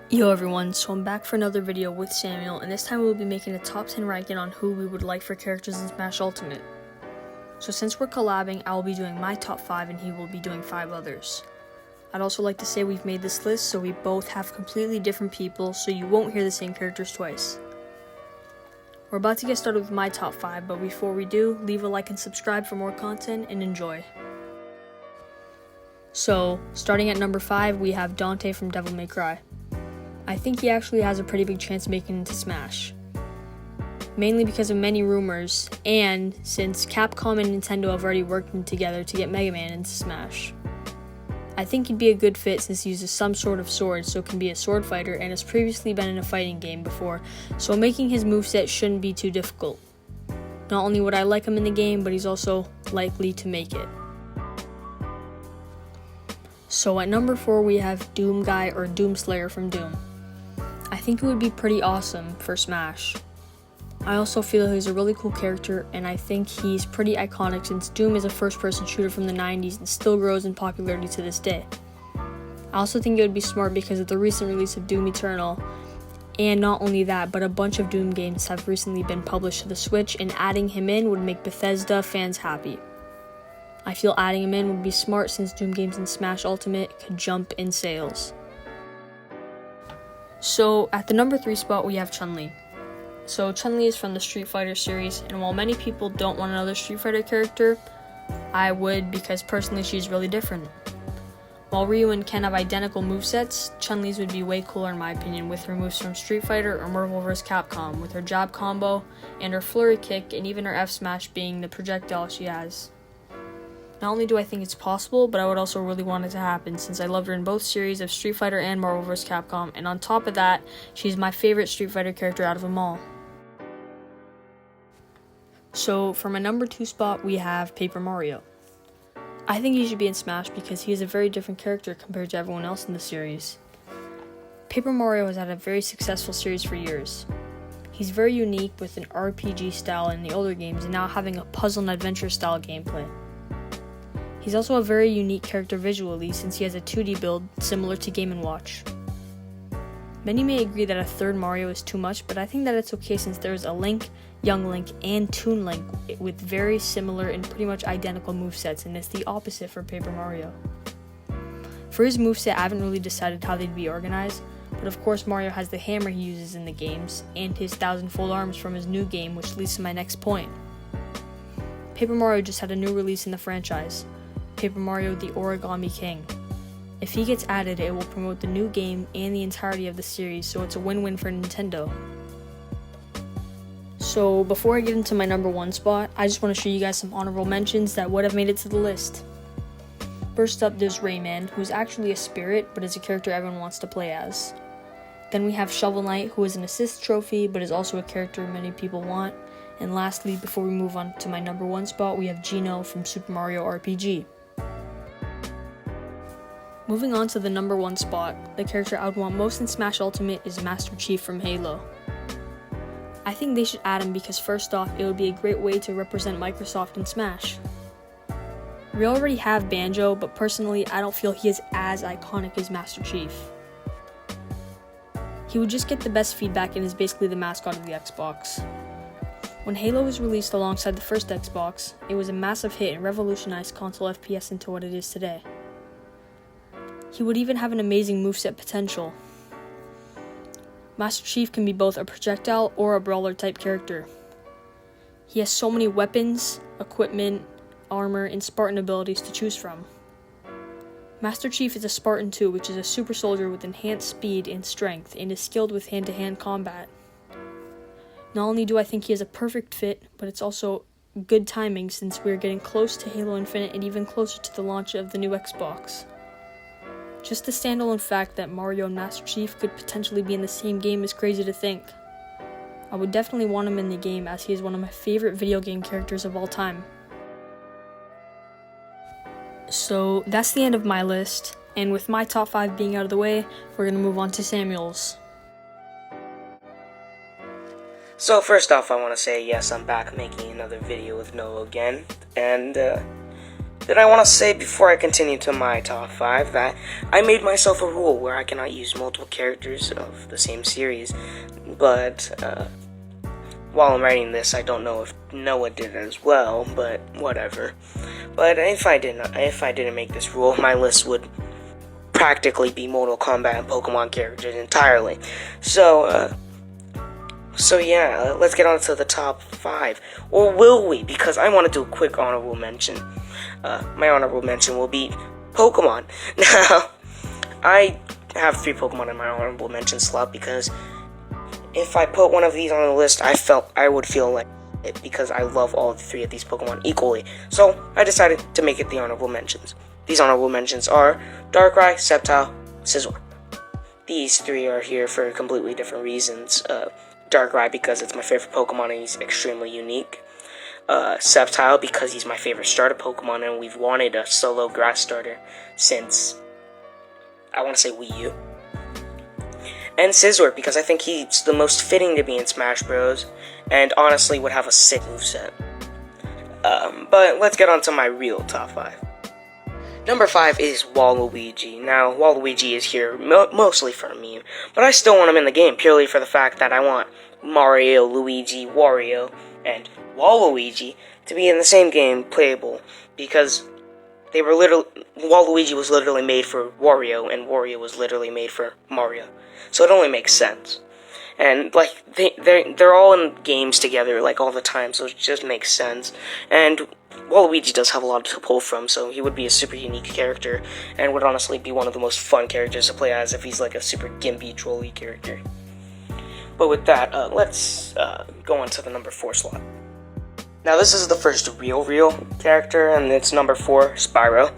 Yo everyone, so I'm back for another video with Samuel, and this time we'll be making a top 10 ranking on who we would like for characters in Smash Ultimate. So since we're collabing, I will be doing my top 5 and he will be doing 5 others. I'd also like to say we've made this list so we both have completely different people, so you won't hear the same characters twice. We're about to get started with my top 5, but before we do, leave a like and subscribe for more content and enjoy. So, starting at number 5, we have Dante from Devil May Cry. I think he actually has a pretty big chance of making it into Smash. Mainly because of many rumors, and since Capcom and Nintendo have already worked together to get Mega Man into Smash. I think he'd be a good fit since he uses some sort of sword, so can be a sword fighter and has previously been in a fighting game before, so making his moveset shouldn't be too difficult. Not only would I like him in the game, but he's also likely to make it. So at number 4 we have Doom Guy or Doomslayer from Doom. I think it would be pretty awesome for Smash. I also feel he's a really cool character, and I think he's pretty iconic since Doom is a first-person shooter from the 90s and still grows in popularity to this day. I also think it would be smart because of the recent release of Doom Eternal, and not only that, but a bunch of Doom games have recently been published to the Switch, and adding him in would make Bethesda fans happy. I feel adding him in would be smart since Doom games in Smash Ultimate could jump in sales. So, at the number 3 spot, we have Chun-Li. So, Chun-Li is from the Street Fighter series, and while many people don't want another Street Fighter character, I would because personally she's really different. While Ryu and Ken have identical movesets, Chun-Li's would be way cooler in my opinion with her moves from Street Fighter or Marvel vs. Capcom, with her jab combo, and her flurry kick, and even her F-smash being the projectile she has. Not only do I think it's possible, but I would also really want it to happen since I loved her in both series of Street Fighter and Marvel vs. Capcom, and on top of that, she's my favorite Street Fighter character out of them all. So for my number 2 spot, we have Paper Mario. I think he should be in Smash because he is a very different character compared to everyone else in the series. Paper Mario has had a very successful series for years. He's very unique with an RPG style in the older games and now having a puzzle and adventure style gameplay. He's also a very unique character visually since he has a 2D build similar to Game & Watch. Many may agree that a third Mario is too much, but I think that it's okay since there's a Link, Young Link, and Toon Link with very similar and pretty much identical movesets, and it's the opposite for Paper Mario. For his moveset, I haven't really decided how they'd be organized, but of course Mario has the hammer he uses in the games, and his 1,000-fold arms from his new game, which leads to my next point. Paper Mario just had a new release in the franchise, Paper Mario the Origami King. If he gets added, it will promote the new game and the entirety of the series, so it's a win-win for Nintendo. So before I get into my number 1 spot, I just want to show you guys some honorable mentions that would have made it to the list. First up, there's Rayman, who's actually a spirit, but is a character everyone wants to play as. Then we have Shovel Knight, who is an assist trophy, but is also a character many people want. And lastly, before we move on to my number 1 spot, we have Geno from Super Mario RPG. Moving on to the number 1 spot, the character I would want most in Smash Ultimate is Master Chief from Halo. I think they should add him because first off, it would be a great way to represent Microsoft in Smash. We already have Banjo, but personally I don't feel he is as iconic as Master Chief. He would just get the best feedback and is basically the mascot of the Xbox. When Halo was released alongside the first Xbox, it was a massive hit and revolutionized console FPS into what it is today. He would even have an amazing moveset potential. Master Chief can be both a projectile or a brawler type character. He has so many weapons, equipment, armor, and Spartan abilities to choose from. Master Chief is a Spartan too, which is a super soldier with enhanced speed and strength, and is skilled with hand-to-hand combat. Not only do I think he is a perfect fit, but it's also good timing since we are getting close to Halo Infinite and even closer to the launch of the new Xbox. Just the standalone fact that Mario and Master Chief could potentially be in the same game is crazy to think. I would definitely want him in the game as he is one of my favorite video game characters of all time. So that's the end of my list, and with my top 5 being out of the way, we're going to move on to Samuel's. So first off, I want to say yes, I'm back making another video with Noah again, and then I want to say before I continue to my top 5 that I made myself a rule where I cannot use multiple characters of the same series, but while I'm writing this, I don't know if Noah did as well, but whatever. But if I didn't make this rule, my list would practically be Mortal Kombat and Pokemon characters entirely. So yeah, let's get on to the top 5. Or will we? Because I want to do a quick honorable mention. My honorable mention will be Pokemon. Now, I have 3 Pokemon in my honorable mention slot because if I put one of these on the list, I would feel like it because I love all 3 of these Pokemon equally. So I decided to make it the honorable mentions. These honorable mentions are Darkrai, Sceptile, Scizor. These 3 are here for completely different reasons. Darkrai because it's my favorite Pokemon and he's extremely unique. Sceptile because he's my favorite starter Pokemon and we've wanted a solo grass starter since, I want to say, Wii U. And Scizor because I think he's the most fitting to be in Smash Bros. And honestly would have a sick moveset. But let's get on to my real top 5. Number 5 is Waluigi. Now, Waluigi is here mostly for a meme, but I still want him in the game purely for the fact that I want Mario, Luigi, Wario, and Waluigi to be in the same game playable because Waluigi was literally made for Wario and Wario was literally made for Mario. So it only makes sense. And like they're all in games together like all the time, so it just makes sense. And Waluigi does have a lot to pull from, so he would be a super unique character and would honestly be one of the most fun characters to play as if he's like a super gimpy trolly character. But with that, let's go on to the number 4 slot. Now this is the first real character, and it's number 4, Spyro.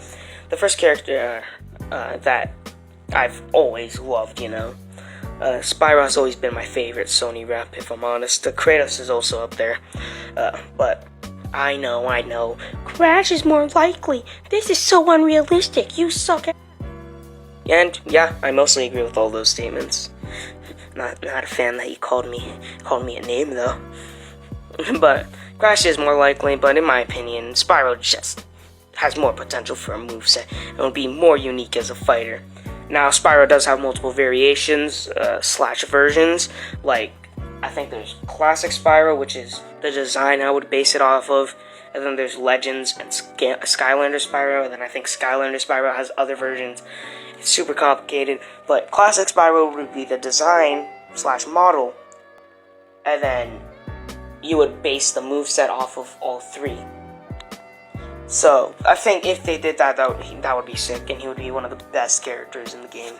The first character that I've always loved, you know. Spyro has always been my favorite Sony rep, if I'm honest. Kratos is also up there, but I know. Crash is more likely. This is so unrealistic. You suck. And yeah, I mostly agree with all those statements. Not a fan that you called me a name though. But Crash is more likely. But in my opinion, Spyro just has more potential for a moveset and would be more unique as a fighter. Now, Spyro does have multiple variations / versions. Like, I think there's Classic Spyro, which is the design I would base it off of. And then there's Legends and Skylander Spyro. And then I think Skylander Spyro has other versions. It's super complicated. But Classic Spyro would be the design / model. And then you would base the moveset off of all 3. So, I think if they did that would be sick, and he would be one of the best characters in the game.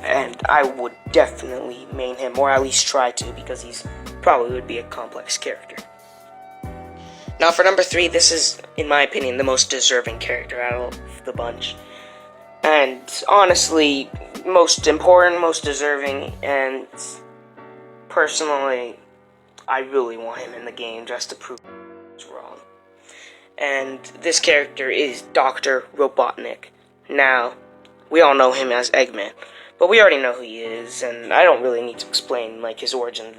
And I would definitely main him, or at least try to, because he's probably would be a complex character. Now for number 3, this is, in my opinion, the most deserving character out of the bunch. And honestly, most important, most deserving, and personally, I really want him in the game just to prove it's wrong. And this character is Dr. Robotnik. Now, we all know him as Eggman, but we already know who he is, and I don't really need to explain, like, his origin.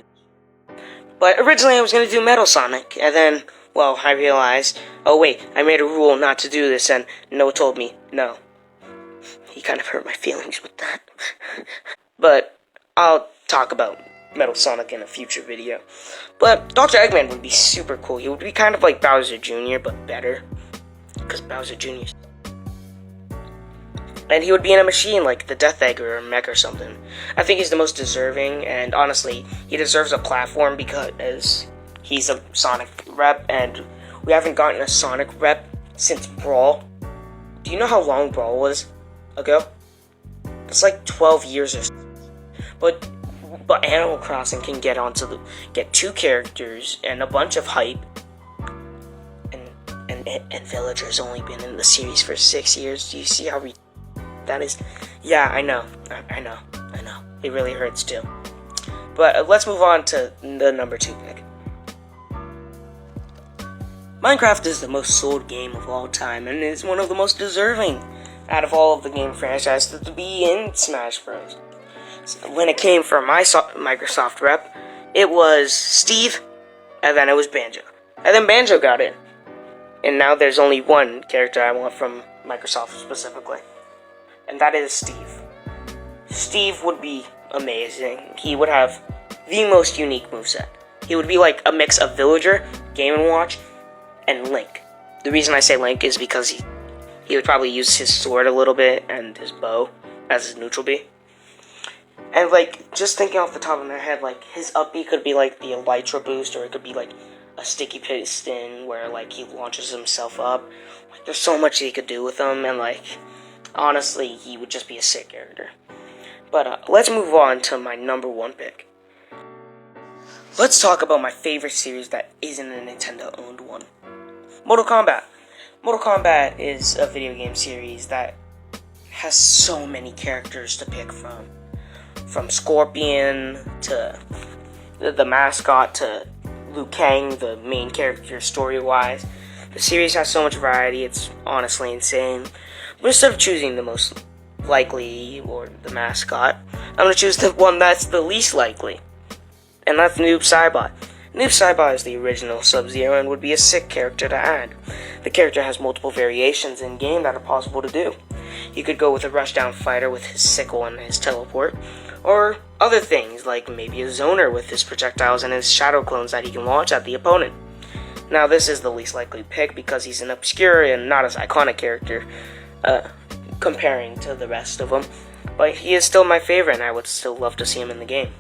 But originally I was going to do Metal Sonic, and then, well, I realized, oh wait, I made a rule not to do this, and Noah told me no. He kind of hurt my feelings with that. But I'll talk about Metal Sonic in a future video. But Dr. Eggman would be super cool. He would be kind of like Bowser Jr., but better. Because Bowser Jr. And he would be in a machine like the Death Egg or a mech or something. I think he's the most deserving, and honestly, he deserves a platform because he's a Sonic rep, and we haven't gotten a Sonic rep since Brawl. Do you know how long Brawl was ago? It's like 12 years or so. But Animal Crossing can get 2 characters and a bunch of hype, and Villager's only been in the series for 6 years. Do you see how that is? Yeah, I know. It really hurts too. But let's move on to the number 2 pick. Minecraft is the most sold game of all time, and is one of the most deserving out of all of the game franchises to be in Smash Bros. When it came from my Microsoft rep, it was Steve, and then it was Banjo. And then Banjo got in. And now there's only one character I want from Microsoft specifically, and that is Steve. Steve would be amazing. He would have the most unique moveset. He would be like a mix of Villager, Game & Watch, and Link. The reason I say Link is because he would probably use his sword a little bit and his bow as his neutral B. And like, just thinking off the top of my head, like his up B could be like the Elytra boost, or it could be like a sticky piston where like he launches himself up. Like, there's so much he could do with him, and like honestly, he would just be a sick character. But let's move on to my number one pick. Let's talk about my favorite series that isn't a Nintendo-owned one. Mortal Kombat. Mortal Kombat is a video game series that has so many characters to pick from. From Scorpion to the mascot to Liu Kang, the main character story-wise. The series has so much variety, it's honestly insane. But instead of choosing the most likely or the mascot, I'm going to choose the one that's the least likely. And that's Noob Saibot. Noob Saibot is the original Sub-Zero and would be a sick character to add. The character has multiple variations in-game that are possible to do. You could go with a rushdown fighter with his sickle and his teleport, or other things like maybe a zoner with his projectiles and his shadow clones that he can launch at the opponent. Now this is the least likely pick because he's an obscure and not as iconic character comparing to the rest of them, but he is still my favorite and I would still love to see him in the game.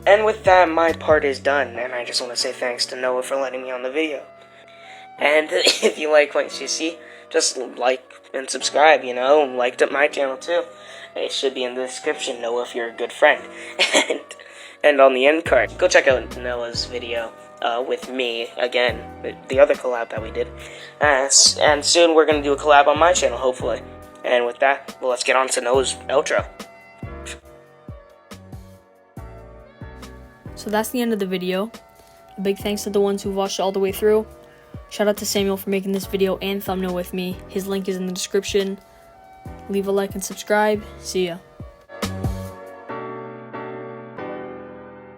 And with that, my part is done, and I just want to say thanks to Noah for letting me on the video. And if you like what you see, just like and subscribe, liked up my channel too. It should be in the description, Noah, if you're a good friend. And on the end card, go check out Noah's video with me, again, the other collab that we did. And soon we're going to do a collab on my channel, hopefully. And with that, well, let's get on to Noah's outro. So that's the end of the video. A big thanks to the ones who watched it all the way through. Shout out to Samuel for making this video and thumbnail with me. His link is in the description. Leave a like and subscribe. See ya.